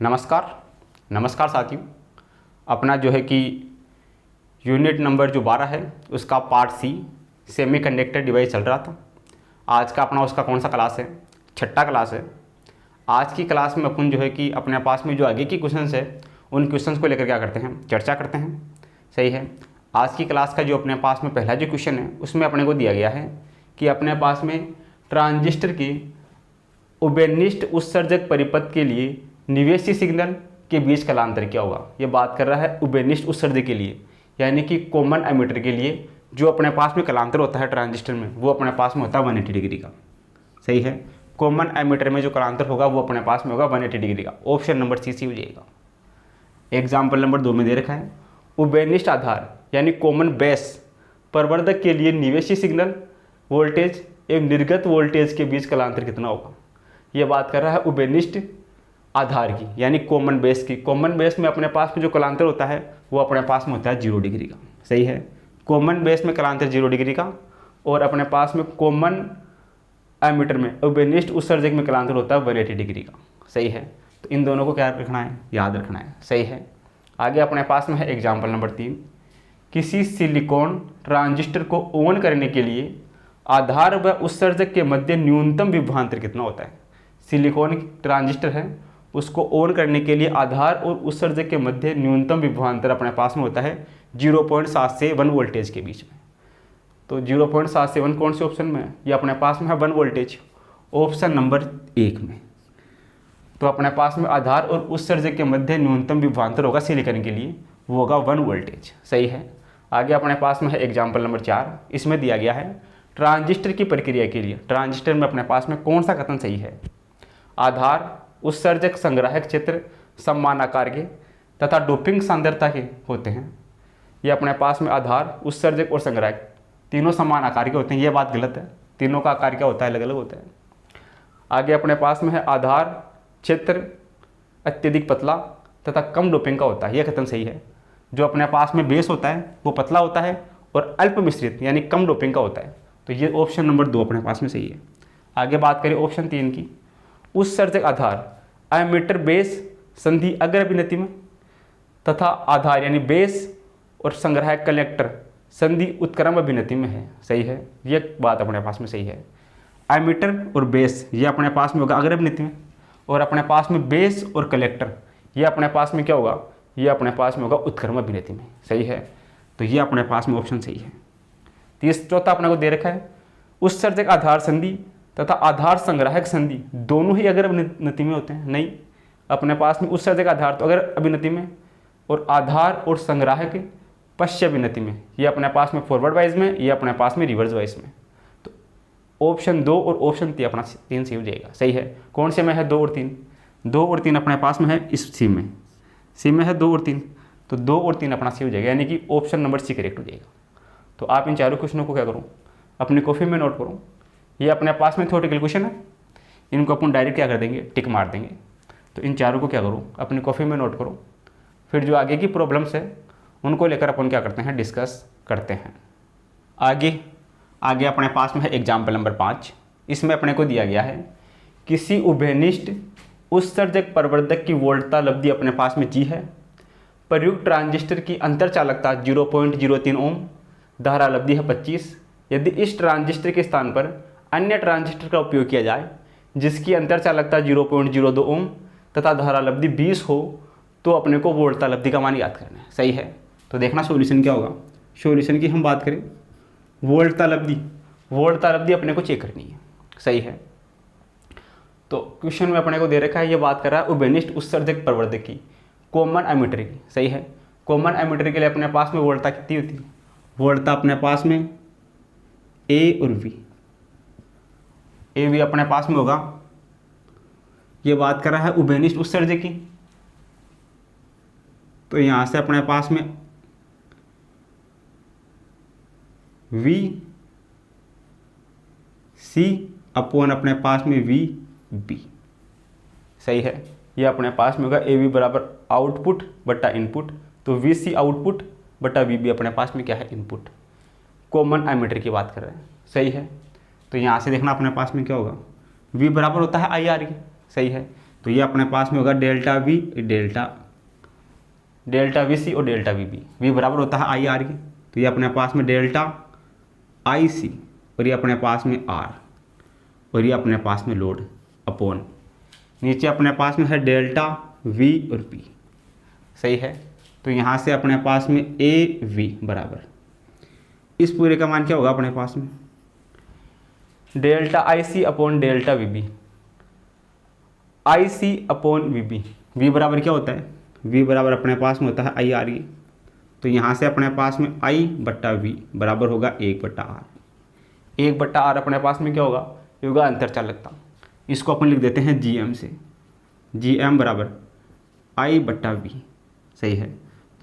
नमस्कार नमस्कार साथियों। अपना जो है कि यूनिट नंबर जो 12 है उसका पार्ट सी सेमीकंडक्टर डिवाइस चल रहा था। आज का अपना उसका कौन सा क्लास है? छठा क्लास है। आज की क्लास में अपन जो है कि अपने पास में जो आगे की क्वेश्चंस है उन क्वेश्चंस को लेकर क्या करते हैं, चर्चा करते हैं। सही है। आज की क्लास का जो अपने पास में पहला जो क्वेश्चन है उसमें अपने को दिया गया है कि अपने पास में ट्रांजिस्टर की उभयनिष्ठ उत्सर्जक परिपथ के लिए निवेशी सिग्नल के बीच कालांतर क्या होगा। ये बात कर रहा है उभयनिष्ठ उत्सर्जक के लिए, यानी कि कॉमन एमिटर के लिए जो अपने पास में कालांतर होता है ट्रांजिस्टर में वो अपने पास में होता है 180 डिग्री का। सही है। कॉमन एमिटर में जो कालांतर होगा वो अपने पास में होगा 180 डिग्री का। ऑप्शन नंबर सी हो जाएगा। एग्जाम्पल नंबर 2 में दे रखा है उभयनिष्ठ आधार यानी कॉमन बेस प्रवर्धक के लिए निवेशी सिग्नल वोल्टेज एवं निर्गत वोल्टेज के बीच कालांतर कितना होगा। ये बात कर रहा है उभयनिष्ठ आधार की, यानी कॉमन बेस की। कॉमन बेस में अपने पास में जो कालांतर होता है वो अपने पास में होता है 0 डिग्री का। सही है। कॉमन बेस में कालांतर 0 डिग्री का और अपने पास में कॉमन एमिटर में उभयनिष्ठ उत्सर्जक में कालांतर होता है 180 डिग्री का। सही है। तो इन दोनों को क्या रखना है, याद रखना है। सही है। आगे अपने पास में है एग्जाम्पल नंबर 3। किसी सिलिकॉन ट्रांजिस्टर को ऑन करने के लिए आधार व उत्सर्जक के मध्य न्यूनतम विभवांतर कितना होता है। सिलिकॉन ट्रांजिस्टर है, उसको ऑन करने के लिए आधार और उत्सर्जक के मध्य न्यूनतम विभवांतर अपने पास में होता है 0.7 से 1 वोल्टेज के बीच में। तो 0.7 से 1 कौन से ऑप्शन में है? ये अपने पास में है 1 वोल्टेज, ऑप्शन नंबर 1 में। तो अपने पास में आधार और उत्सर्जक के मध्य न्यूनतम विभवांतर होगा सिलिकॉन के लिए, वो होगा 1 वोल्टेज। सही है। आगे अपने पास में है एग्जाम्पल नंबर 4। इसमें दिया गया है ट्रांजिस्टर की प्रक्रिया के लिए ट्रांजिस्टर में अपने पास में कौन सा कथन सही है। आधार उत्सर्जक संग्राहक क्षेत्र समान आकार के तथा डोपिंग सांद्रता के होते हैं। ये अपने पास में आधार उत्सर्जक और संग्राहक तीनों समान आकार के होते हैं। ये बात गलत है, तीनों का आकार क्या होता है, अलग अलग होता है। आगे अपने पास में है आधार क्षेत्र अत्यधिक पतला तथा कम डोपिंग का होता है। यह कथन सही है। जो अपने पास में बेस होता है वो पतला होता है और अल्प मिश्रित यानी कम डोपिंग का होता है। तो ये ऑप्शन नंबर 2 अपने पास में सही है। आगे बात करें ऑप्शन 3 की। उत्सर्जक आधार एमिटर बेस संधि अग्र अभिनति में तथा आधार यानी बेस और संग्राहक कलेक्टर संधि उत्क्रम अभिनति में है। सही है। ये बात अपने पास में सही है। एमिटर और बेस ये अपने पास में होगा अग्र अभिनति में और अपने पास में बेस और कलेक्टर ये अपने पास में क्या होगा, ये अपने पास में होगा उत्क्रम अभिनति में। सही है। तो ये अपने पास में ऑप्शन सही है। चौथा अपने को दे रखा है उत्सर्जक आधार संधि तथा आधार संग्राहक संधि दोनों ही अगर अभिनति में होते हैं। नहीं, अपने पास में उत्सर्जक आधार तो अगर अभिनति में और आधार और संग्राहक पश्च अभिनति में। ये अपने पास में फॉरवर्ड वाइज में, ये अपने पास में रिवर्स वाइज में। तो ऑप्शन 2 और ऑप्शन 3 अपना 3 सही हो जाएगा। सही है। कौन से में है 2 और 3? 2 और 3 अपने पास में है इस सी में है 2 और 3। तो 2 और 3 अपना सही हो जाएगा, यानी कि ऑप्शन नंबर सी करेक्ट हो जाएगा। तो आप इन चारों क्वेश्चनों को क्या करूँ, अपनी कॉपी में नोट करूँ। ये अपने पास में थ्योरेटिकल क्वेश्चन है, इनको अपन डायरेक्ट क्या कर देंगे, टिक मार देंगे। तो इन चारों को क्या करूँ, अपनी कॉपी में नोट करो। फिर जो आगे की प्रॉब्लम्स है उनको लेकर अपन क्या करते हैं, डिस्कस करते हैं। आगे अपने पास में है एग्जाम्पल नंबर 5। इसमें अपने को दिया गया है किसी उभयनिष्ठ उत्सर्जक प्रवर्धक की वोल्टता लब्धि अपने पास में जी है। प्रयुक्त ट्रांजिस्टर की अंतर चालकता 0.03 ओम, धारा लब्धि है 25। यदि इस ट्रांजिस्टर के स्थान पर अन्य ट्रांजिस्टर का उपयोग किया जाए जिसकी अंतर चालकता 0.02 ओम तथा धारा लब्धि 20 हो तो अपने को वोल्टता लब्धि का मान याद करना है। सही है। तो देखना सॉल्यूशन क्या होगा। सॉल्यूशन की हम बात करें, वोल्टता लब्धि अपने को चेक करनी है। सही है। तो क्वेश्चन में अपने को दे रखा है, ये बात कर रहा है उभयनिष्ठ उत्सर्जक प्रवर्धक की कॉमन एमिटर की। सही है। कॉमन एमिटर के लिए अपने पास में वोल्टता कितनी होती है, वोल्टता अपने पास में ए और वी। ए वी अपने पास में होगा। ये बात कर रहा है उभयनिष्ठ उत्सर्जक की, तो यहां से अपने पास में वी सी अपॉन अपने पास में वी बी। सही है। ये अपने पास में होगा ए वी बराबर आउटपुट बटा इनपुट, तो वी सी आउटपुट बटा वी बी अपने पास में क्या है, इनपुट। कॉमन एमिटर की बात कर रहे हैं। सही है। तो यहाँ से देखना अपने पास में क्या होगा, V बराबर होता है IR की। सही है। तो ये अपने पास में होगा डेल्टा वी डेल्टा वी सी और डेल्टा वी बी। वी बराबर होता है आई आर की, तो ये अपने पास में डेल्टा आई सी और ये अपने पास में आर और ये अपने पास में लोड अपॉन नीचे अपने पास में है डेल्टा वी और पी। सही है। तो यहाँ से अपने पास में ए वी बराबर इस पूरे का मान क्या होगा अपने पास में delta I C upon delta V B. I C upon V B, V बराबर क्या होता है, वी बराबर अपने पास में होता है आई आर ई। तो यहाँ से अपने पास में आई बट्टा वी बराबर होगा 1/r। 1/r अपने पास में क्या होगा, ये होगा अंतर चालकता। इसको अपन लिख देते हैं जी एम से। जी एम बराबर आई बट्टा वी। सही है।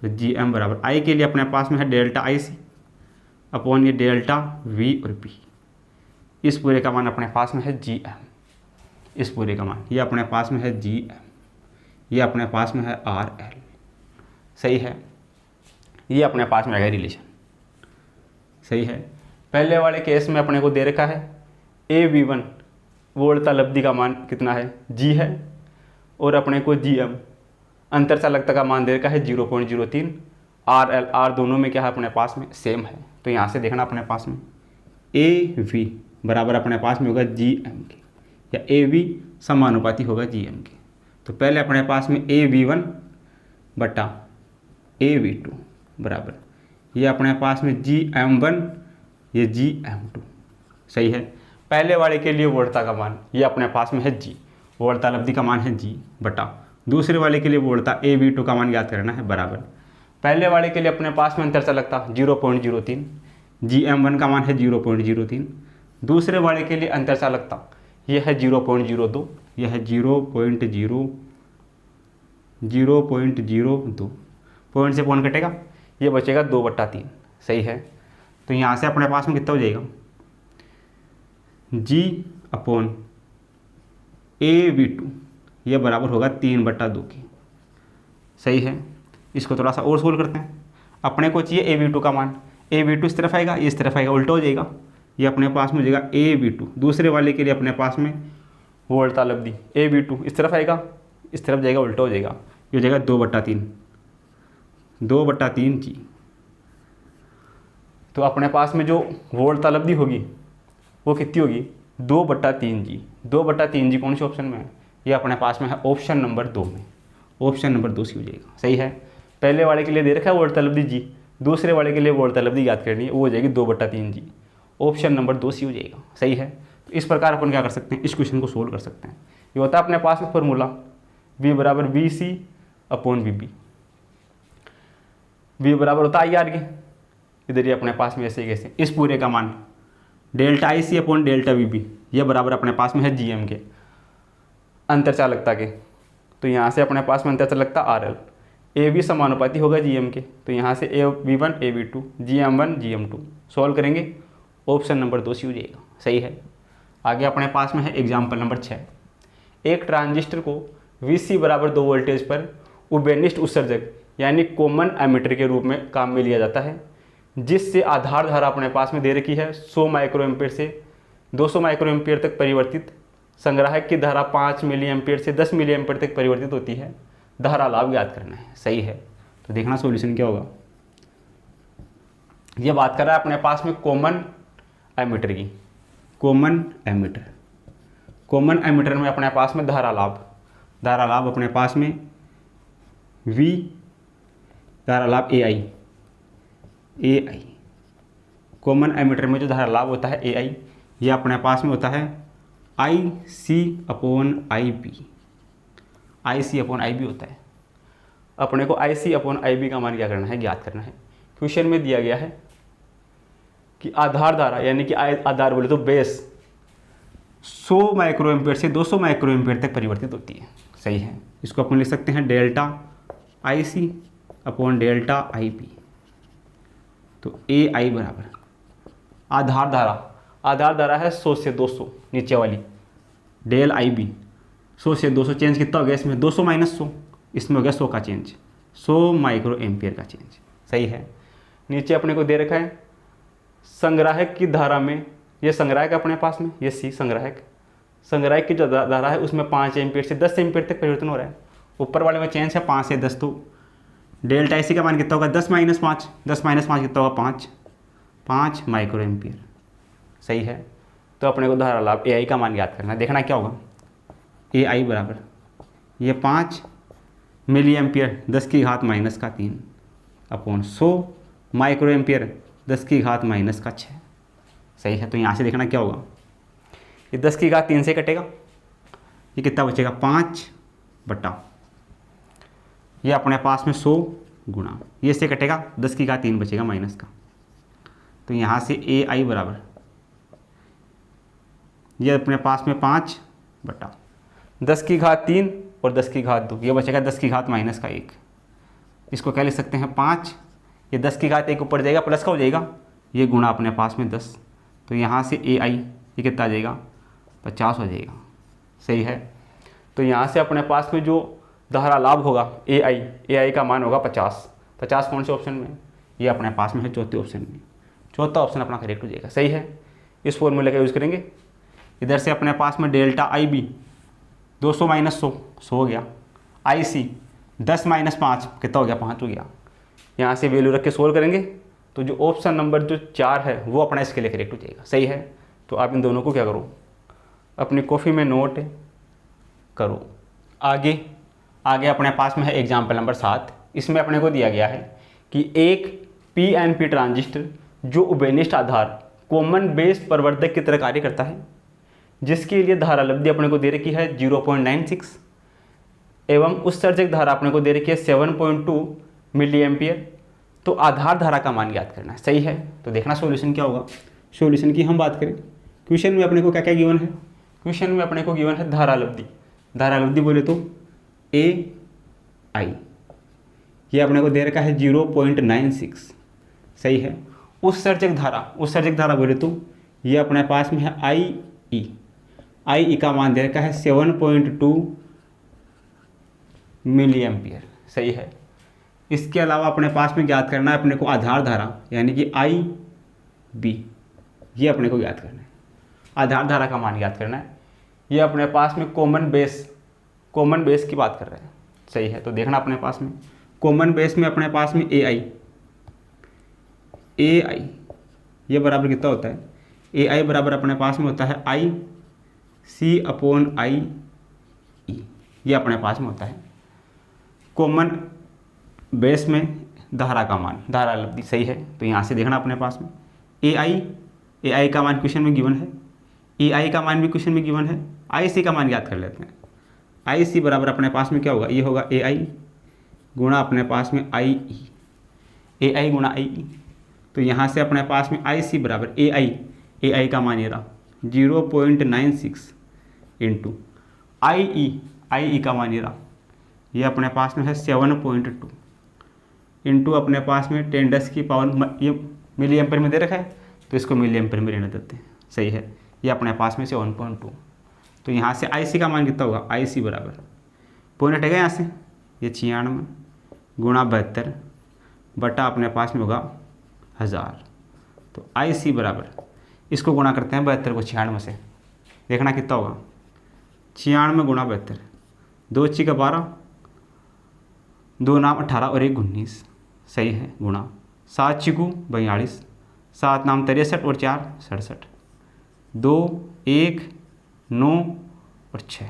तो जी एम बराबर आई के लिए अपने पास में है डेल्टा आई सी अपॉन ये डेल्टा वी और पी। इस पूरे का मान अपने पास में है जी एम। इस पूरे का मान ये अपने पास में है जी एम, ये अपने पास में है आर एल। सही है। ये अपने पास में है रिलेशन। सही है। पहले वाले केस में अपने को दे रखा है ए वी वन वोल्टता लब्धि का मान कितना है, जी है, और अपने को जी एम अंतर चालकता का मान दे रखा है 0.03। आर एल आर दोनों में क्या है अपने पास में सेम है। तो यहाँ से देखना अपने पास में ए वी बराबर अपने पास में होगा जी एम के, या ए वी समानुपाती होगा जी एम के। तो पहले अपने पास में ए वी वन बटा ए वी टू बराबर ये अपने पास में जी एम वन ये जी एम टू। सही है। पहले वाले के लिए वोल्टता का मान ये अपने पास में है जी, वोल्टता लब्धि का मान है जी बटा दूसरे वाले के लिए वोल्टता ए वी टू का मान याद करना है बराबर पहले वाले के लिए अपने पास में अंतर चालकता 0.03, जी एम वन का मान है 0.03, दूसरे वाले के लिए अंतर चालकता यह है 0.02, यह है 0.02 पॉइंट से पॉइंट कटेगा, ये बचेगा 2/3। सही है। तो यहाँ से अपने पास में कितना हो जाएगा जी अपॉन ए वी टू ये बराबर होगा 3/2 की। सही है। इसको थोड़ा सा और सोल्व करते हैं। अपने को चाहिए ए वी टू का मान, ए वी टू इस तरफ आएगा, इस तरफ आएगा, उल्टा हो जाएगा। ये अपने पास में हो जाएगा ए वी टू, दूसरे वाले के लिए अपने पास में वोल्टता लब्धि ए वी टू इस तरफ आएगा, इस तरफ जाएगा, उल्टा हो जाएगा। ये हो जाएगा 2/3 जी। तो अपने पास में जो वोल्टता लब्धि होगी वो कितनी होगी 2/3 जी। 2/3 जी कौन से ऑप्शन में है, ये अपने पास में है ऑप्शन नंबर 2 में। ऑप्शन नंबर 2 सी हो जाएगा। सही है। पहले वाले के लिए दे रखा है वोल्टता लब्धि जी, दूसरे वाले के लिए वोल्टता लब्धि याद करनी है, वो हो जाएगी 2/3 जी। ऑप्शन नंबर 2 सी हो जाएगा। सही है। तो इस प्रकार अपन क्या कर सकते हैं, इस क्वेश्चन को सोल्व कर सकते हैं। ये होता है अपने पास में फॉर्मूला V बराबर V C upon V B. V बराबर होता है आई आर के, इधर ये अपने पास में ऐसे कैसे इस पूरे का मान delta I C upon delta V B ये बराबर अपने पास में है जी एम के अंतर चालकता के। तो यहाँ से अपने पास में अंतर चालकता आर एल, ए वी समानुपाती होगा जी एम के। तो यहाँ से A V one A V two G M one G M two solve करेंगे, ऑप्शन नंबर 2 सी हो जाएगा। सही है। आगे अपने पास में है एग्जाम्पल नंबर 6। एक ट्रांजिस्टर को Vc बराबर 2 वोल्टेज पर उभयनिष्ठ उत्सर्जक यानी कॉमन एमिटर के रूप में काम में लिया जाता है, जिससे आधार धारा अपने पास में दे रखी है 100 माइक्रो एम्पियर से 200 माइक्रो एम्पियर तक परिवर्तित। संग्राहक की धारा 5 मिली एम्पियर से 10 मिली एम्पियर तक परिवर्तित होती है। धारा लाभ याद करना है। सही है। तो देखना सॉल्यूशन क्या होगा। ये बात कर रहा है अपने पास में कॉमन एमिटर की। कॉमन एमिटर में अपने पास में धारा लाभ अपने पास में V धारा लाभ ए आई कॉमन एमिटर में जो धारा लाभ होता है ए आई ये अपने पास में होता है आई सी अपॉन आई बी होता है। अपने को आई सी अपॉन आई बी का मान क्या करना है, ज्ञात करना है। क्वेश्चन में दिया गया है कि आधार धारा यानी कि आधार बोले तो बेस 100 माइक्रो एम्पियर से 200 माइक्रो एम्पियर तक परिवर्तित होती है। सही है। इसको अपन लिख सकते हैं delta I C upon delta I B. तो ए आई बराबर आधार धारा है 100 से 200 नीचे वाली, डेल आई बी 100 से 200 चेंज कितना हो गया इसमें 200 माइनस 100, इसमें हो गया 100 का चेंज, 100 माइक्रो एम्पियर का चेंज। सही है। नीचे अपने को दे रखा है संग्राहक की धारा में, ये संग्राहक अपने पास में, ये सी संग्राहक, संग्राहक की जो धारा है उसमें 5 एम्पीयर से 10 एम्पीयर तक परिवर्तन हो रहा है। ऊपर वाले में चेंज है 5 से 10, तो डेल्टा इसी का मान कितना होगा 10 - 5, 10 - 5 कितना होगा 5 माइक्रो एम्पीयर। सही है। तो अपने को धारा लाभ ए आई का मान याद करना है। देखना क्या होगा, ए आई बराबर ये 5 milli ampere 10⁻³ upon 100 micro ampere 10⁻⁻6। सही है। तो यहाँ से देखना क्या होगा, ये 10⁻³ से कटेगा, ये कितना बचेगा 5 बटा ये अपने पास में 100 गुणा ये से कटेगा 10⁻³ बचेगा माइनस का। तो यहाँ से ए आई बराबर ये अपने पास में 5 बटा 10⁻³ और 10⁻², ये बचेगा 10⁻⁻1। इसको क्या लिख सकते हैं 5, ये 10⁻1 ऊपर जाएगा प्लस का हो जाएगा, ये गुणा अपने पास में 10। तो यहाँ से ए आई ये कितना आ जाएगा 50 हो जाएगा। सही है। तो यहाँ से अपने पास में जो धारा लाभ होगा ए आई का मान होगा 50 कौन से ऑप्शन में, ये अपने पास में है चौथे ऑप्शन में। चौथा ऑप्शन अपना करेक्ट हो जाएगा। सही है। इस फॉर्मूले का यूज़ करेंगे। इधर से अपने पास में डेल्टा आई बी 200 - 100 हो गया, आई सी 10 - 5 कितना हो गया 5 हो गया। यहाँ से वैल्यू रख के सोल्व करेंगे तो जो ऑप्शन नंबर जो 4 है वो अपना इसके लिए करेक्ट हो जाएगा। सही है। तो आप इन दोनों को क्या करो, अपनी कॉपी में नोट करो। आगे अपने पास में है एग्जाम्पल नंबर 7। इसमें अपने को दिया गया है कि एक पीएनपी ट्रांजिस्टर जो उभयनिष्ठ आधार कॉमन बेस प्रवर्धक की तरह कार्य करता है, जिसके लिए धारा लब्धि अपने को दे रखी है 0.96 एवं उत्सर्जक धारा अपने को दे रखी है 7.2 मिली एम्पियर। तो आधार धारा का मान ज्ञात करना है। सही है। तो देखना सॉल्यूशन क्या होगा। सॉल्यूशन की हम बात करें, क्वेश्चन में अपने को क्या क्या गिवन है, क्वेश्चन में अपने को गिवन है धारा लब्धि बोले तो ए आई ये अपने को दे रखा है 0.96। सही है। उत्सर्जक धारा बोले तो ये अपने पास में है आई ई का मान दे रखा है 7.2 मिली एम्पियर। सही है। इसके अलावा अपने पास में ज्ञात करना है अपने को आधार धारा यानी कि आई बी, ये अपने को ज्ञात करना है। आधार धारा का मान ज्ञात करना है। ये अपने पास में कॉमन बेस की बात कर रहे हैं। सही है। तो देखना अपने पास में कॉमन बेस में अपने पास में ए आई ये बराबर कितना होता है, ए आई बराबर अपने पास में होता है आई सी अपॉन आई ई, ये अपने पास में होता है कॉमन बेस में धारा का मान, धारा लब्धि। सही है। तो यहाँ से देखना अपने पास में ए आई का मान क्वेश्चन में गिवन है, ए आई का मान भी क्वेश्चन में गिवन है। आई सी का मान याद कर लेते हैं। आई सी बराबर अपने पास में क्या होगा, ये होगा ए आई गुणा अपने पास में आई ई, ए आई गुणा आई ई। तो यहाँ से अपने पास में आई सी बराबर ए आई का मान ये रहा 0.96 इंटू आई ई का मान ये रहा, ये अपने पास में है 7.2 इंटू अपने पास में 10⁻⁻, ये मिली एम्पेयर में दे रखा है तो इसको मिली एम्पेयर में रहने देते हैं। सही है। ये अपने पास में 7.2। तो यहाँ से आई सी का मान कितना होगा, आई सी बराबर पॉइंट हटेगा यहाँ से, ये 96 गुणा 72 बटा अपने पास में होगा 1000। तो आई सी बराबर इसको गुणा करते हैं 72 को 96 से, देखना कितना होगा 96 गुणा 72, 2 × 12, 2 नाम 18 और 1 19। सही है। गुणा 7 × 42, 7 नाम 63 और 4 67, 2 1 9 और 6,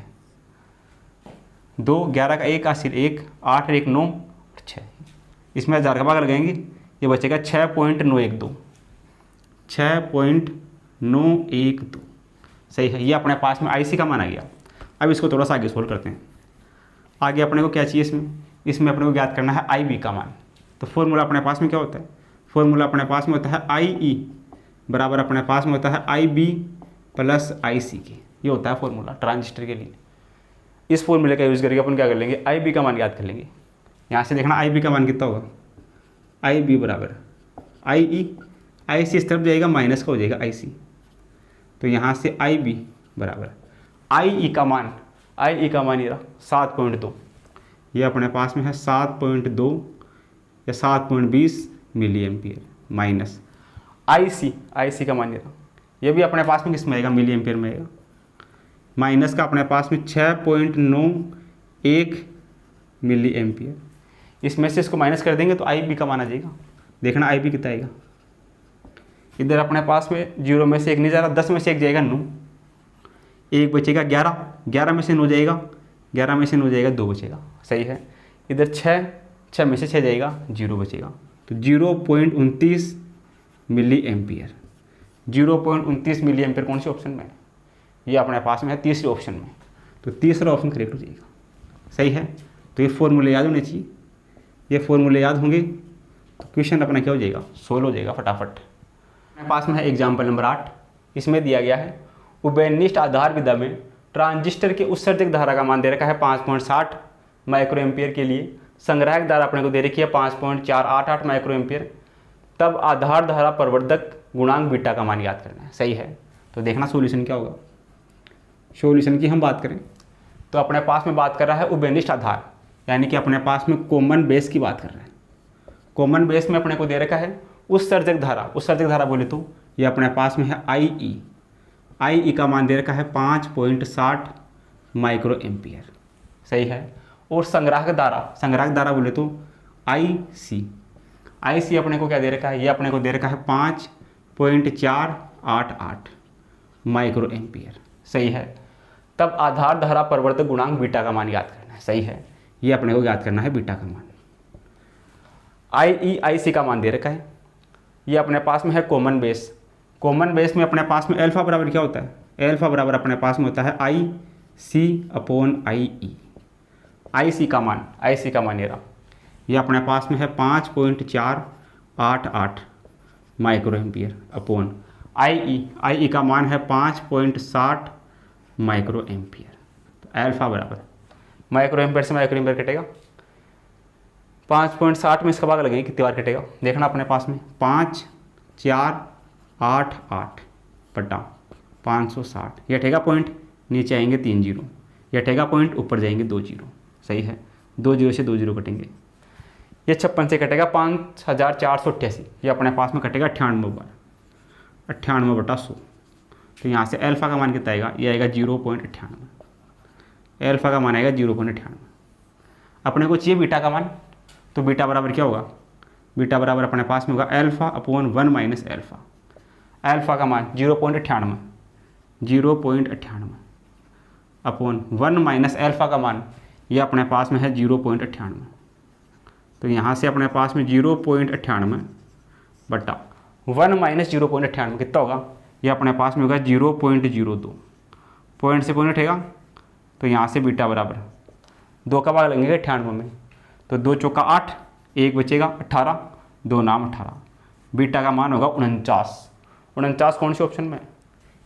2 11 का 1 आसिर 1 8 और 1 9 और 6। इसमें 1000 का भाग लगाएंगे, ये बचेगा 6.912, 6.912। सही है। ये अपने पास में आईसी का मान आ गया। अब इसको थोड़ा सा आगे सोल्व करते हैं। आगे अपने को क्या चाहिए, इसमें अपने को ज्ञात करना है आई बी का मान। तो फॉर्मूला अपने पास में क्या होता है, फॉर्मूला अपने पास में होता है आई ई बराबर अपने पास में होता है आई बी प्लस आई सी के, ये होता है फॉर्मूला ट्रांजिस्टर के लिए। इस फॉर्मूले का यूज़ करके अपन क्या कर लेंगे, आई बी का मान याद कर लेंगे। यहाँ से देखना आई बी का मान कितना होगा, आई बी बराबर आई सी इस तरफ जाएगा माइनस का हो जाएगा आई सी। तो यहाँ से आई बी बराबर आई ई का मान ये रहा 7.2, ये अपने पास में है 7.2 या 7.20 मिली एम्पियर माइनस आई सी का मान ये रहा, ये भी अपने पास में किस में आएगा, मिली एम्पियर में आएगा। माइनस का अपने पास में 6.91 मिली एम्पियर। इसमें से इसको माइनस कर देंगे तो आई बी का मान आ जाएगा। देखना आई बी कितना आएगा। इधर अपने पास में 0 में से 1 नहीं जा रहा, 10 में से 1 जाएगा 9, 1 बचेगा 11, 11 में से 9 जाएगा, 11 में से 9 जाएगा 2 बचेगा। सही है। इधर 6 में से 6 जाएगा 0 बचेगा, तो 0.29 मिली एम्पियर। 0.29 मिली एम्पियर कौन से ऑप्शन में है? ये अपने पास में है तीसरे ऑप्शन में, तो तीसरा ऑप्शन करेक्ट हो जाएगा। सही है। तो ये फॉर्मूले याद होने चाहिए, ये फॉर्मूले याद होंगे तो क्वेश्चन अपना क्या हो जाएगा, सोल्व हो जाएगा फटाफट। मेरे पास में है एग्जाम्पल नंबर 8। इसमें दिया गया है उभयनिष्ठ आधार विधा में ट्रांजिस्टर के उत्सर्जक धारा का मान दे रखा है 5.60 माइक्रो एम्पियर के लिए, संग्राहक धारा अपने को दे रखी है 5.488 माइक्रो एम्पियर, तब आधार धारा प्रवर्धक गुणांक बीटा का मान याद करना है। सही है। तो देखना सॉल्यूशन क्या होगा। सॉल्यूशन की हम बात करें तो अपने पास में बात कर रहा है उभयनिष्ठ आधार, यानी कि अपने पास में कॉमन बेस की बात कर रहे हैं। कॉमन बेस में अपने को दे रखा है उत्सर्जक धारा। उत्सर्जक धारा बोले तो ये अपने पास में है आई ई का मान दे रखा है 5.60 माइक्रो एम्पियर। सही है। और संग्राहक धारा बोले तो आई सी अपने को क्या दे रखा है, ये अपने को दे रखा है 5.488 माइक्रो एम्पियर। सही है। तब आधार धारा प्रवर्धक गुणांक बीटा का मान याद करना है। सही है। ये अपने को याद करना है बीटा का मान। आई सी का मान दे रखा है, ये अपने पास में है कॉमन बेस। कॉमन बेस में अपने पास में अल्फा बराबर क्या होता है, अल्फा बराबर अपने पास में होता है आई सी अपॉन आई ई। आई सी का मान ये रहा, ये अपने पास में है 5.488 माइक्रो एम्पियर अपॉन आई ई का मान है 5.60 माइक्रो एम्पियर। तो अल्फा बराबर माइक्रो एम्पियर से माइक्रो एम्पियर कटेगा, 5.60 में इसका भाग लगेगा, कितनी बार कटेगा देखना अपने पास में 5488 बटा 560। ये हटेगा पॉइंट, नीचे आएंगे 3 जीरो, ये हटेगा पॉइंट, ऊपर जाएंगे 2 जीरो। सही है। 2 जीरो से 2 जीरो कटेंगे, ये 56 से कटेगा 5488, ये अपने पास में कटेगा 98 बार, 98 बटा 100। तो यहाँ से अल्फा का मान कितना आएगा, ये आएगा 0.98। अल्फा का मान आएगा 0.98। अपने को चाहिए बीटा का मान, तो बीटा बराबर क्या होगा, बीटा बराबर अपने पास में होगा alpha upon 1 minus alpha. Alpha का मान 0.98 अपॉन 1 माइनस अल्फा का मान ये अपने पास में है 0.98। तो यहाँ से अपने पास में 0.98 बटा 1 माइनस 0.98 कितना होगा, ये अपने पास में होगा 0.02। पॉइंट से पॉइंट उठेगा, तो यहाँ से बीटा बराबर 2 का भाग लगेगा 98 में, तो 2 चौका 8, 1 बचेगा 18, 2 नाम 18। बीटा का मान होगा 49 कौन से ऑप्शन में,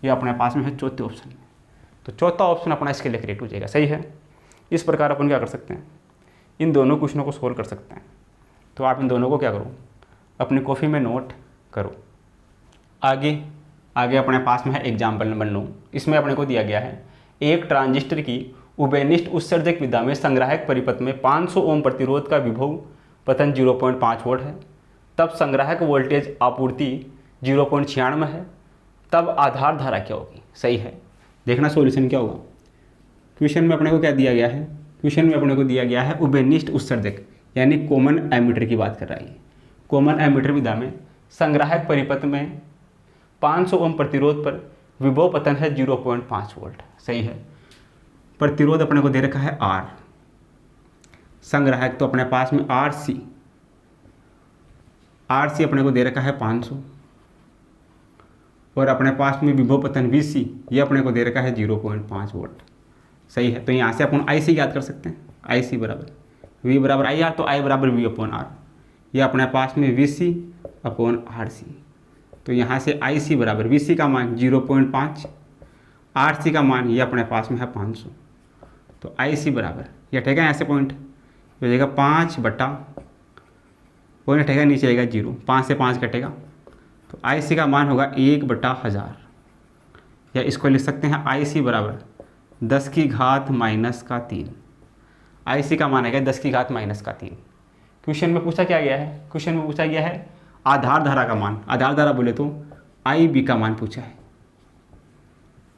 ये अपने पास में है चौथे ऑप्शन में। तो चौथा ऑप्शन अपना इसके लिए करेक्ट हो जाएगा। सही है। इस प्रकार अपन क्या कर सकते हैं, इन दोनों क्वेश्चनों को सोल्व कर सकते हैं। तो आप इन दोनों को क्या करो, अपनी कॉपी में नोट करो। आगे अपने पास में है एग्जाम्पल नंबर 9। इसमें अपने को दिया गया है एक ट्रांजिस्टर की उभयनिष्ठ उत्सर्जक विधा में संग्राहक परिपथ में 500 ओम प्रतिरोध का विभव पतन 0.5 वोल्ट है, तब संग्राहक वोल्टेज आपूर्ति 0.96 है, तब आधार धारा क्या होगी। सही है। देखना सॉल्यूशन क्या होगा। क्वेश्चन में अपने को क्या दिया गया है, क्वेश्चन में अपने को दिया गया है उभयनिष्ठ उत्सर्जक यानी कॉमन एमीटर की बात कर रहा है। कॉमन एमीटर विधा में संग्राहक परिपथ में 500 ओम प्रतिरोध पर विभव पतन है 0.5 वोल्ट। सही है। प्रतिरोध अपने को दे रखा है R, संग्राहक तो अपने पास में आर सी अपने को दे रखा है 500, और अपने पास में विभव पतन VC ये अपने को दे रखा है 0.5 वोल्ट। सही है। तो यहाँ से अपन IC याद कर सकते हैं। IC बराबर V बराबर IR, तो I बराबर V अपॉन R, ये अपने पास में VC अपॉन RC। तो यहाँ से IC बराबर VC का मान 0.5, RC का मान ये अपने पास में है 500। तो IC बराबर ये हटेगा यहाँ से पॉइंट, हो जाएगा 5 बटा पॉइंट हटेगा, नीचे आएगा 0, 5 से 5 कटेगा, तो IC का मान होगा 1/1000, या इसको लिख सकते हैं IC बराबर 10 की घात -3। IC का मान आएगा 10 की घात -3। क्वेश्चन में पूछा क्या गया है, क्वेश्चन में पूछा गया है आधार धारा का मान। आधार धारा बोले तो IB का मान पूछा है।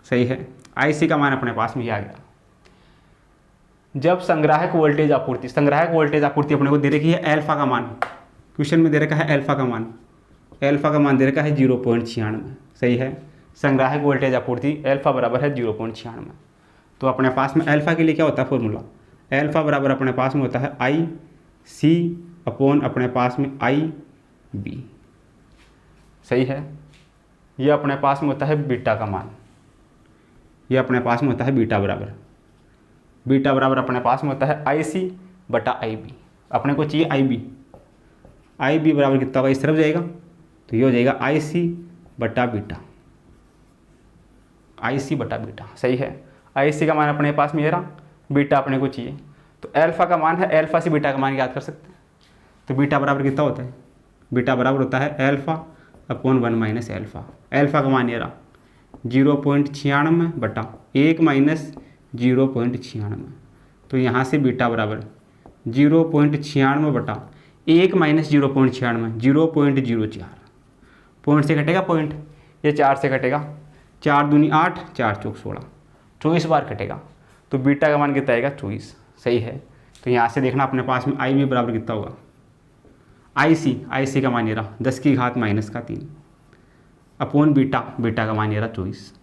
सही है। IC का मान अपने पास में ही आ गया। जब संग्राहक वोल्टेज आपूर्ति अपने को दे रखी है एल्फा का मान, क्वेश्चन में दे रखा है एल्फा का मान दे रखा है 0.96। सही है, संग्राहक वोल्टेज आपूर्ति एल्फा बराबर है 0.96। तो अपने पास में एल्फा के लिए क्या होता है फॉर्मूला, एल्फा बराबर अपने पास में होता है IC अपॉन अपने पास में IB। सही है, ये अपने पास में होता है बीटा का मान, ये अपने पास में होता है बीटा बराबर अपने पास में होता है IC बटा IB। अपने को चाहिए IB बराबर कितना होगा, इस तरफ जाएगा तो ये हो जाएगा IC बटा बीटा। सही है, IC का मान अपने पास में ये रहा, बीटा अपने को चाहिए, तो एल्फा का मान है, एल्फा से बीटा का मान याद कर सकते हैं। तो बीटा बराबर कितना होता है, बीटा बराबर होता है alpha upon 1 minus alpha. Alpha का मान ये रहा 0.96 बटा 1 माइनस 0.96। तो यहाँ से बीटा बराबर 0.96 बटा 1 माइनस 0.96, 0.04। पॉइंट से कटेगा पॉइंट, ये 4 से कटेगा, 4 दूनी 8, 4 चौक 16, 24 बार कटेगा। तो बीटा का मान कितना आएगा 24। सही है, तो यहाँ से देखना अपने पास में IB बराबर कितना होगा, IC का मान ये रहा 10 की घात माइनस का 3 अपॉन बीटा का मान ये रहा 24।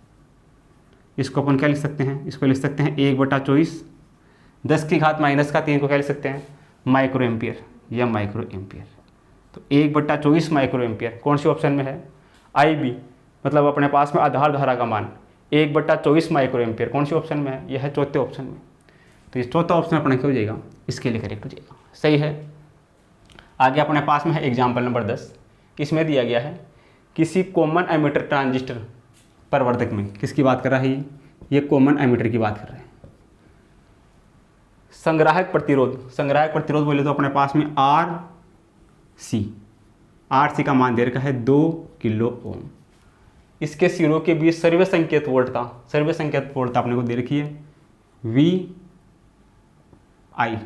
इसको अपन क्या लिख सकते हैं, इसको लिख सकते हैं 1/24, 10 की घात माइनस का 3 को क्या लिख सकते हैं, माइक्रो एम्पियर या माइक्रो एम्पियर। तो 1/24 माइक्रो एम्पियर कौन सी ऑप्शन में है, IB, मतलब अपने पास में आधार धारा का मान 1/24 माइक्रो एम्पियर कौन सी ऑप्शन में है, यह है चौथे ऑप्शन में। तो इस चौथा ऑप्शन अपने क्या हो जाएगा, इसके लिए करेक्ट हो जाएगा। सही है, आगे अपने पास में है एग्जाम्पल नंबर 10। इसमें दिया गया है किसी कॉमन एमिटर ट्रांजिस्टर प्रवर्धक में, किसकी बात कर रहा है ये कॉमन एमिटर की बात कर रहे हैं। संग्राहक प्रतिरोध बोले तो अपने पास में RC का मान दे रखा है 2 किलो ओम। इसके सिरों के बीच सर्व संकेत वोल्टता अपने को दे रखी है VI,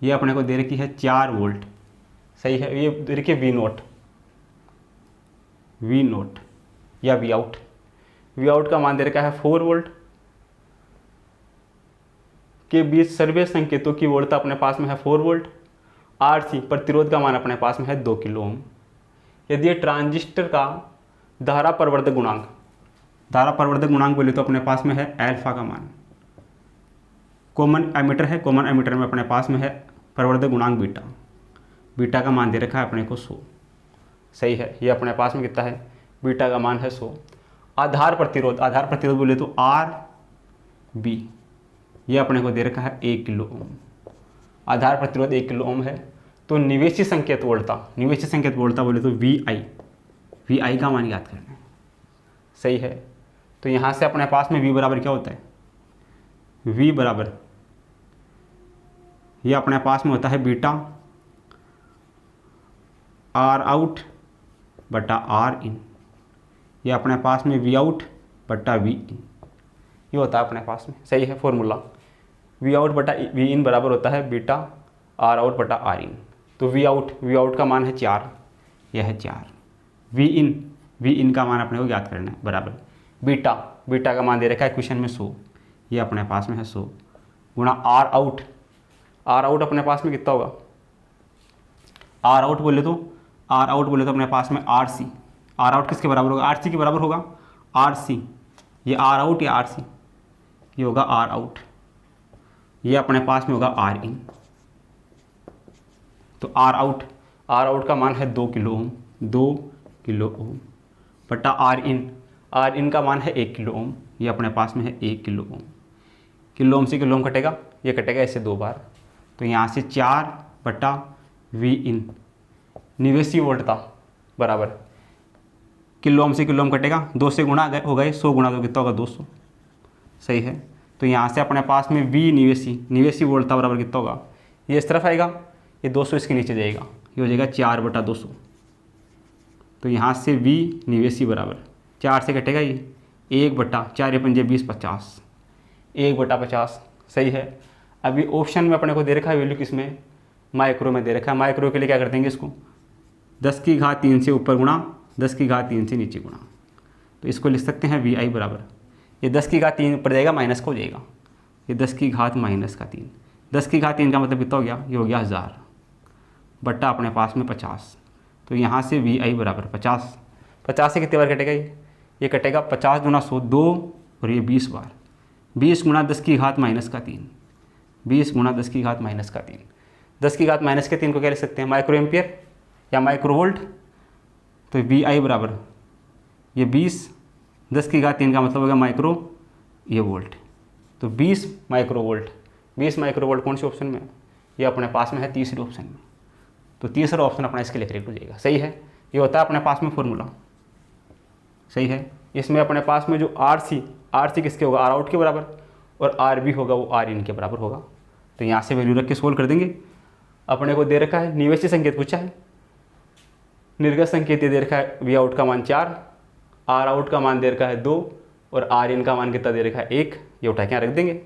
ये अपने को दे रखी है 4 वोल्ट। सही है, ये दे रखी है V नोट या V आउट का मान दे रखा है 4 वोल्ट। के बीच सर्वे संकेतों की वोल्टता अपने पास में है 4 वोल्ट। RC प्रतिरोध का मान अपने पास में है 2 किलो ओम। यदि ट्रांजिस्टर का धारा प्रवर्धक गुणांक बोले तो अपने पास में है एल्फा का मान। कॉमन एमिटर में अपने पास में है प्रवर्धक गुणांक बीटा का मान दे रखा है अपने को 100। सही है, ये अपने पास में कितना है, बीटा का मान है 100। आधार प्रतिरोध बोले तो RB, ये अपने को दे रखा है 1 किलो ओम। आधार प्रतिरोध 1 किलो ओम है। तो निवेशी संकेत वोल्टता बोले तो VI का मान याद करना है। सही है, तो यहाँ से अपने पास में V बराबर क्या होता है, V बराबर ये अपने पास में होता है बीटा R आउट बटा R इन। ये अपने पास में V आउट बटा V इन, ये होता है अपने पास में। सही है, फॉर्मूला V आउट बटा V इन बराबर होता है बीटा R आउट बटा R इन। तो V आउट का मान है 4, यह है 4। V इन का मान अपने को याद करना है बराबर बीटा का मान दे रखा है क्वेश्चन में 100, ये अपने पास में है 100 गुणा R आउट अपने पास में कितना होगा, R आउट बोले तो अपने पास में RC किसके बराबर होगा, RC के बराबर होगा। RC ये R आउट या RC, ये होगा R आउट, ये अपने पास में होगा R इन। तो R आउट का मान है 2 किलो ओम बटा R इन का मान है 1 किलो ओम, ये अपने पास में है 1 किलो ओम। किलो ओम से किलो ओम कटेगा, ये कटेगा ऐसे 2 बार। तो यहाँ से 4 बटा V इन निवेशी वोल्टता बराबर किलो ओम से किलो ओम कटेगा, 2 से गुणा हो गए, 100 गुणा 2 कितना होगा 200। सही है, तो यहाँ से अपने पास में V निवेशी वोल्टता बराबर कितना होगा, ये इस तरफ आएगा, ये 200 इसके नीचे जाएगा, ये हो जाएगा 4 बटा 200। तो यहाँ से V निवेशी बराबर 4 से कटेगा ये 1 बटा 4 पंजे 20 50, 1 बटा 50। सही है, अभी ऑप्शन में अपने को दे रखा है वैल्यू किसमें, माइक्रो में दे रखा है। माइक्रो के लिए क्या कर देंगे, इसको 10 की घात 3 से ऊपर गुणा 10 की घात 3 से नीचे गुणा। तो इसको लिख सकते हैं VI बराबर, ये 10 की घात 3 पड़ जाएगा, माइनस का हो जाएगा, ये 10 की घात माइनस का 3, 10 की घात 3 का मतलब कितना हो गया, ये हो गया 1000 बट्टा अपने पास में 50। तो यहाँ से VI बराबर 50, 50 से कितने बार कटेगा ये कटेगा 50 गुना 100 2 और ये 20 बार, 20 गुना 10 की घात माइनस का 3, 20 गुना 10 की घात माइनस का 3, 10 की घात माइनस के 3 को क्या लिख सकते हैं, माइक्रो एम्पियर या माइक्रो वोल्ट। तो VI बराबर ये 20, 10 की घात 3 का मतलब होगा माइक्रो ये वोल्ट, तो 20 माइक्रो वोल्ट, 20 माइक्रो वोल्ट कौन से ऑप्शन में है, ये अपने पास में है तीसरे ऑप्शन में। तो तीसरा ऑप्शन अपना इसके लिए करेक्ट हो जाएगा। सही है, ये होता है अपने पास में फॉर्मूला। सही है, इसमें अपने पास में जो RC किसके होगा, R आउट के बराबर, और RB होगा वो R इन के बराबर होगा। तो यहाँ से वैल्यू रख के सोल्व कर देंगे। अपने को दे रखा है निवेशी संकेत पूछा है, निर्गत संकेत ये दे रखा है V आउट का मान 4, R आउट का मान दे रखा है 2 और R इन का मान कितना दे रखा है 1। ये उठा के यहाँ रख देंगे,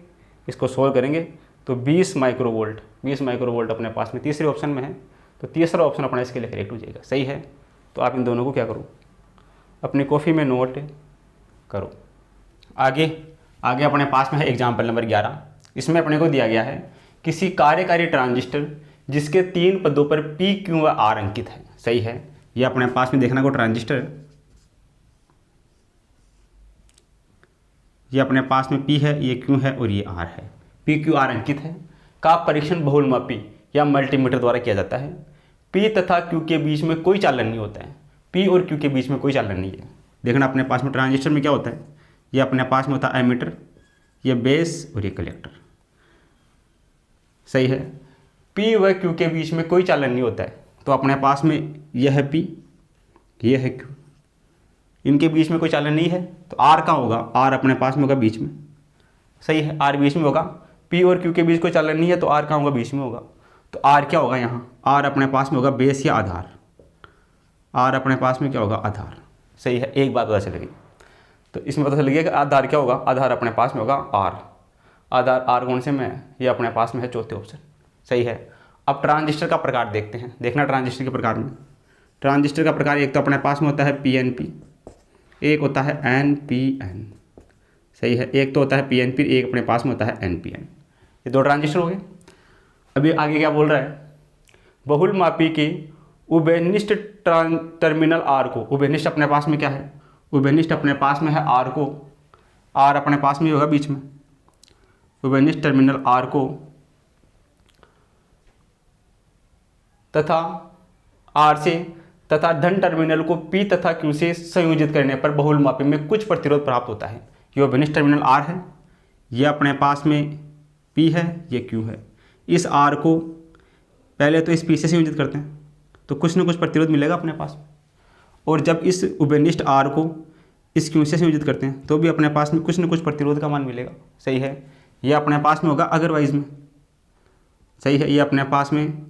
इसको सोल्व करेंगे तो 20 माइक्रो वोल्ट अपने पास में तीसरे ऑप्शन में है। तो तीसरा ऑप्शन अपना इसके लिए करेक्ट हो जाएगा। सही है, तो आप इन दोनों को क्या करो, अपनी कॉपी में नोट करो। आगे अपने पास में है एग्जाम्पल नंबर 11। इसमें अपने को दिया गया है किसी कार्यकारी ट्रांजिस्टर जिसके 3 पदों पर P, Q व R अंकित है। सही है, ये अपने पास में देखना को ट्रांजिस्टर, ये अपने पास में P है, ये Q है और ये R है, P, Q, R अंकित है, का परीक्षण बहुलमापी या मल्टीमीटर द्वारा किया जाता है। P तथा Q के बीच में कोई चालन नहीं होता है, P और Q के बीच में कोई चालन नहीं है। देखना अपने पास में ट्रांजिस्टर में क्या होता है, ये अपने पास में होता है एमीटर, ये बेस और ये कलेक्टर। सही है, P व Q के बीच में कोई चालन नहीं होता है, तो अपने पास में यह है P, ये है Q, इनके बीच में कोई चालन नहीं है, तो R का होगा, R अपने पास में होगा बीच में। सही है, R बीच में होगा, P और Q के बीच कोई चालन नहीं है तो R का होगा बीच में होगा। तो R क्या होगा यहाँ, R अपने पास में होगा बेस या आधार, R अपने पास में क्या होगा, आधार। सही है, एक बात पता चल गई। तो इसमें पता चल गया कि आधार क्या होगा, आधार अपने पास में होगा R, आधार R कौन से में है, ये अपने पास में है चौथे ऑप्शन। सही है, अब ट्रांजिस्टर का प्रकार देखते हैं। देखना ट्रांजिस्टर के प्रकार में, ट्रांजिस्टर का प्रकार एक तो अपने पास में होता है PNP, एक होता है NPN। सही है, एक तो होता है PNP, एक अपने पास में होता है NPN। ये दो ट्रांजिस्टर हो गए। अभी आगे क्या बोल रहा है, बहुलमापी के उभयनिष्ठ टर्मिनल R को, उभयनिष्ठ अपने पास में क्या है, उभयनिष्ठ अपने पास में है R को, R अपने पास में होगा बीच में, उभयनिष्ठ टर्मिनल R को तथा R से तथा धन टर्मिनल को P तथा Q से संयोजित करने पर बहुलमापी में कुछ प्रतिरोध प्राप्त होता है। ये उभयनिष्ठ टर्मिनल R है, ये अपने पास में P है, ये Q है। इस R को पहले तो इस P से संयोजित करते हैं तो कुछ ना कुछ प्रतिरोध मिलेगा अपने पास, और जब इस उभयनिष्ठ R को इस Q से संयोजित करते हैं तो भी अपने पास में कुछ ना कुछ प्रतिरोध का मान मिलेगा। सही है, ये अपने पास में होगा अदरवाइज में। सही है, ये अपने पास में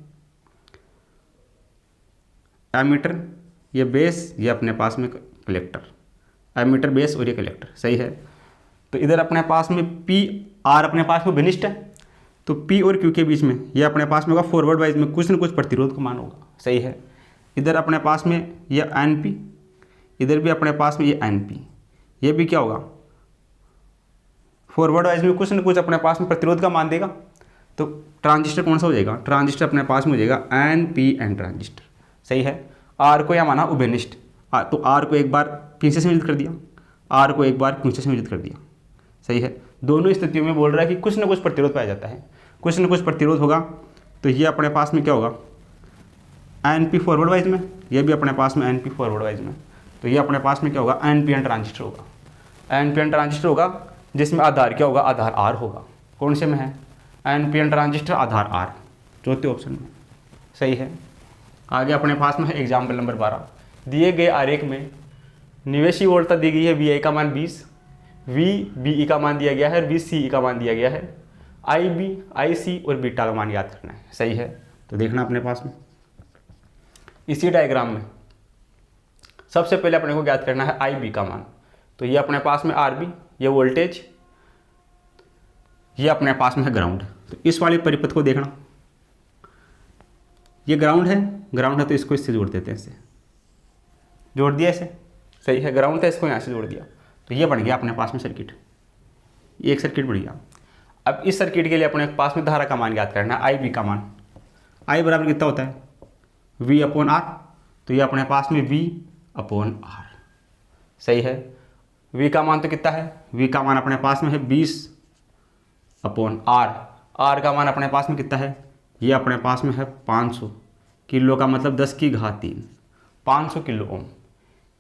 एमीटर, ये बेस, ये अपने पास में कलेक्टर, एमीटर बेस और ये कलेक्टर। सही है, तो इधर अपने पास में P R अपने पास में उभयनिष्ठ है, तो P और Q के बीच में ये अपने पास में होगा फॉरवर्ड वाइज में कुछ न कुछ प्रतिरोध का मान होगा। सही है, इधर अपने पास में ये NP, इधर भी अपने पास में ये NP, ये भी क्या होगा फॉरवर्ड वाइज में कुछ न कुछ अपने पास में प्रतिरोध का मान देगा। तो ट्रांजिस्टर कौन सा हो जाएगा, ट्रांजिस्टर अपने पास में हो जाएगा NPN ट्रांजिस्टर। सही है, R को या माना उभयनिष्ठ, तो R को एक बार P से संयोजित कर दिया, R को एक बार Q से संयोजित कर दिया। सही है, दोनों स्थितियों में बोल रहा है कि कुछ ना कुछ प्रतिरोध पाया जाता है, कुछ ना कुछ प्रतिरोध होगा। तो ये अपने पास में क्या होगा NP फॉरवर्ड वाइज में, ये भी अपने पास में NP फॉरवर्ड वाइज में, तो ये अपने पास में क्या होगा NPN ट्रांजिस्टर होगा। NPN ट्रांजिस्टर होगा जिसमें आधार क्या होगा, आधार R होगा। कौन से में है NPN ट्रांजिस्टर, आधार R, चौथे ऑप्शन में। सही है, आगे अपने पास में है एग्जाम्पल नंबर 12। दिए गए आरेख में निवेशी वोल्टता दी गई है VI का मान 20, VBE का मान दिया गया है और VCE का मान दिया गया है, IB, IC और बीटा का मान याद करना है। सही है, तो देखना अपने पास में इसी डायग्राम में सबसे पहले अपने को ज्ञात करना है IB का मान। तो ये अपने पास में RB, ये वोल्टेज, ये अपने पास में है ग्राउंड। तो इस वाले परिपथ को देखना, ये ग्राउंड है तो इसको इससे जोड़ देते हैं, इससे जोड़ दिया इसे। सही है, ग्राउंड था, इसको यहाँ से जोड़ दिया, तो ये बन गया अपने पास में सर्किट। ये एक सर्किट बढ़ गया। अब इस सर्किट के लिए अपने पास में धारा का मान ज्ञात करना है, आई बी का मान। आई बराबर कितना होता है, वी अपॉन आर। तो ये अपने पास में वी अपॉन आर, सही है। वी का मान तो कितना है, वी का मान अपने पास में है 20 अपॉन आर। आर का मान अपने पास में कितना है, ये अपने पास में है 500 किलो का मतलब 10 की घात 3, 500 किलो ओम।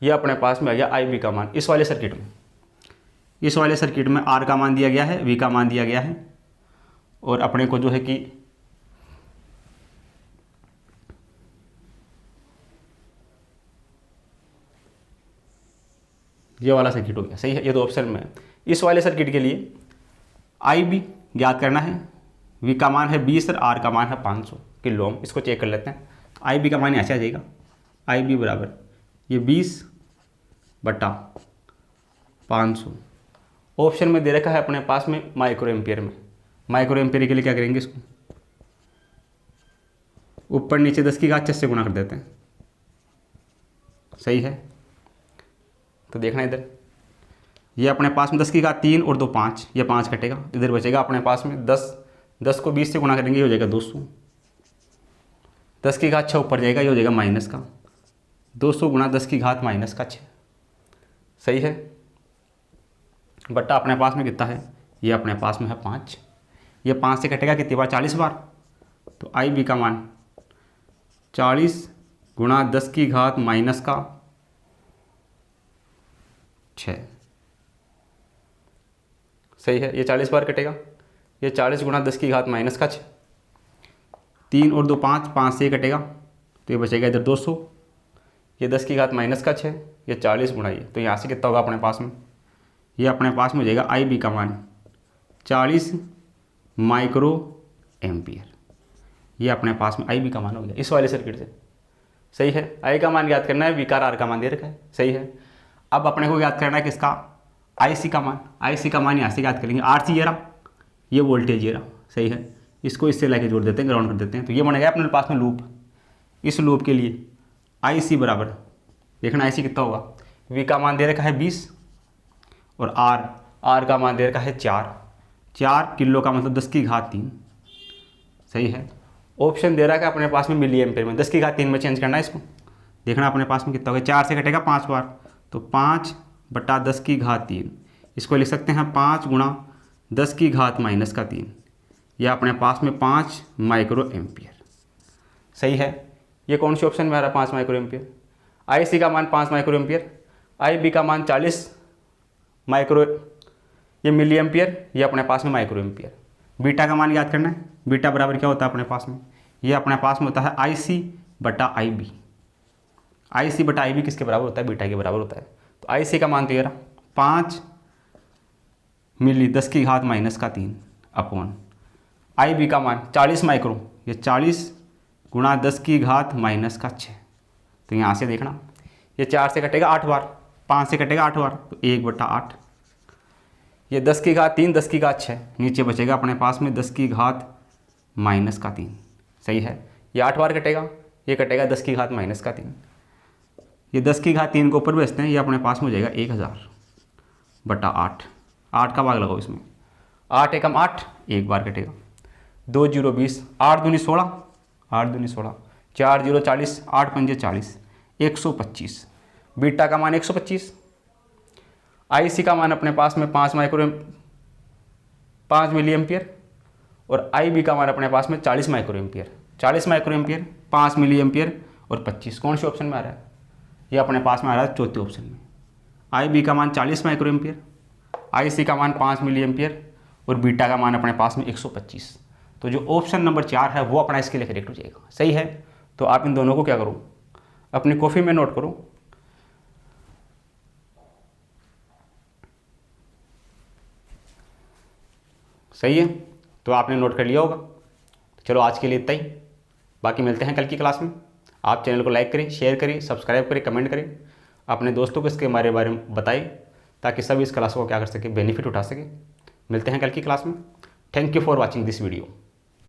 ये अपने पास में आ गया आई बी का मान इस वाले सर्किट में। इस वाले सर्किट में आर का मान दिया गया है, वी का मान दिया गया है, और अपने को जो है कि ये वाला सर्किट हो गया, सही है। ये दो ऑप्शन में है। इस वाले सर्किट के लिए आई बी ज्ञात करना है, वी का मान है 20 और आर का मान है 500 किलो ओम। इसको चेक कर लेते हैं। आई बी का मान ऐसे आ जाएगा, आई बी बराबर ये 20 बटा 500। ऑप्शन में दे रखा है अपने पास में माइक्रो एम्पियर में। माइक्रो एम्पियर के लिए क्या करेंगे, इसको ऊपर नीचे 10 की घात 6 से गुणा कर देते हैं, सही है। तो देखना इधर, ये अपने पास में 10 की घात 3 और 2 5, ये 5 कटेगा, इधर बचेगा अपने पास में 10 को 20 से गुणा करेंगे, ये हो जाएगा 200। 10 की घात 6 ऊपर जाएगा, ये हो जाएगा माइनस का 200 गुणा 10 की घात माइनस का 6, सही है। बट्टा अपने पास में कितना है, ये अपने पास में है 5। ये 5 से कटेगा कितनी बार, 40 बार। तो आई बी का मान 40 गुणा 10 की घात माइनस का 6, सही है। ये 40 बार कटेगा, ये 40 गुणा 10 की घात माइनस का 6, 3 और 2 5, 5 से कटेगा, तो ये बचेगा इधर 200। ये 10 की घात माइनस का 6, ये 40 गुणा ये, तो यहाँ से कितना होगा अपने पास में, ये अपने पास में हो जाएगा आई बी का मान 40 माइक्रो एम्पियर। ये अपने पास में आई बी का मान हो गया इस वाले सर्किट से, सही है। आई का मान ज्ञात करना है, वी का आर का मान दे रखा है, सही है। अब अपने को ज्ञात करना है किसका, आई सी का मान। आई सी का मान यहाँ से ज्ञात करेंगे, आर सी ये रहा, ये वोल्टेज ये रहा, सही है। इसको इससे लेके जोड़ देते हैं, ग्राउंड कर देते हैं, तो ये बनेगा अपने पास में लूप। इस लूप के लिए आई सी बराबर, देखना आई सी कितना होगा, वी का मान दे रखा है 20 और आर का मान दे रखा है 4 किलो का मतलब 10 की घात 3, सही है। ऑप्शन दे रहा है अपने पास में मिली एम्पेयर में, 10 की घात 3 में चेंज करना है इसको। देखना अपने पास में कितना होगा, 4 से कटेगा 5 बार, तो 5 बटा 10 की घात 3। इसको लिख सकते हैं 5 गुणा 10 की घात माइनस का 3। यह अपने पास में 5 माइक्रो एम्पियर, सही है। ये कौन सी ऑप्शन में आ रहा है, 5 माइक्रो एम्पियर। आई सी का मान 5 माइक्रो एम्पियर, आई बी का मान 40 माइक्रो, ये मिली एम्पियर, ये अपने पास में माइक्रो एम्पियर। बीटा का मान याद करना है, बीटा बराबर क्या होता है अपने पास में, ये अपने पास में होता है आई सी बटा आई बी। आई सी बटा आई बी किसके बराबर होता है, बीटा के बराबर होता है। तो आई सी का मान तो ये रहा 5 मिली 10 की घात माइनस का 3 अपॉन आई बी का मान 40 माइक्रो, ये 40 गुणा 10 की घात माइनस का 6। तो यहाँ से देखना, ये 4 से कटेगा 8 बार, 5 से कटेगा 8 बार, तो 1 बटा 8। ये 10 की घात 3, 10 की घात 6, नीचे बचेगा अपने पास में 10 की घात माइनस का 3, सही है। ये 8 बार कटेगा, ये कटेगा 10 की घात माइनस का 3। ये 10 की घात 3 को ऊपर भेजते हैं, ये अपने पास में हो जाएगा 1000 बटा 8। 8 का भाग लगाओ इसमें, 8 एकम 8, 1 बार कटेगा, 2 0 20, 8 दूनी 16, 8 दूनी 16, 4 0 40, 8 पंजे 40, 125। बीटा का मान 125। आई सी का मान अपने पास में 5 मिली एम्पियर और आई बी का मान अपने पास में 40 micro ampere. 40 micro ampere, 5 milli ampere और 25, कौन से ऑप्शन में आ रहा है, ये अपने पास में आ रहा है चौथे ऑप्शन में। आई बी का मान 40 माइक्रो एम्पियर, आई सी का मान 5 मिली एम्पियर और बीटा का मान अपने पास में 125। तो जो ऑप्शन नंबर 4 है वो अपना इसके लिए करेक्ट हो जाएगा, सही है। तो आप इन दोनों को क्या करो, अपनी कॉपी में नोट करो। सही है, तो आपने नोट कर लिया होगा। चलो आज के लिए इतना ही, बाकी मिलते हैं कल की क्लास में। आप चैनल को लाइक करें, शेयर करें, सब्सक्राइब करें, कमेंट करें, अपने दोस्तों को इसके हमारे बारे में बताएं ताकि सब इस क्लास को क्या कर सके, बेनिफिट उठा सके। मिलते हैं कल की क्लास में। Thank you for watching this video.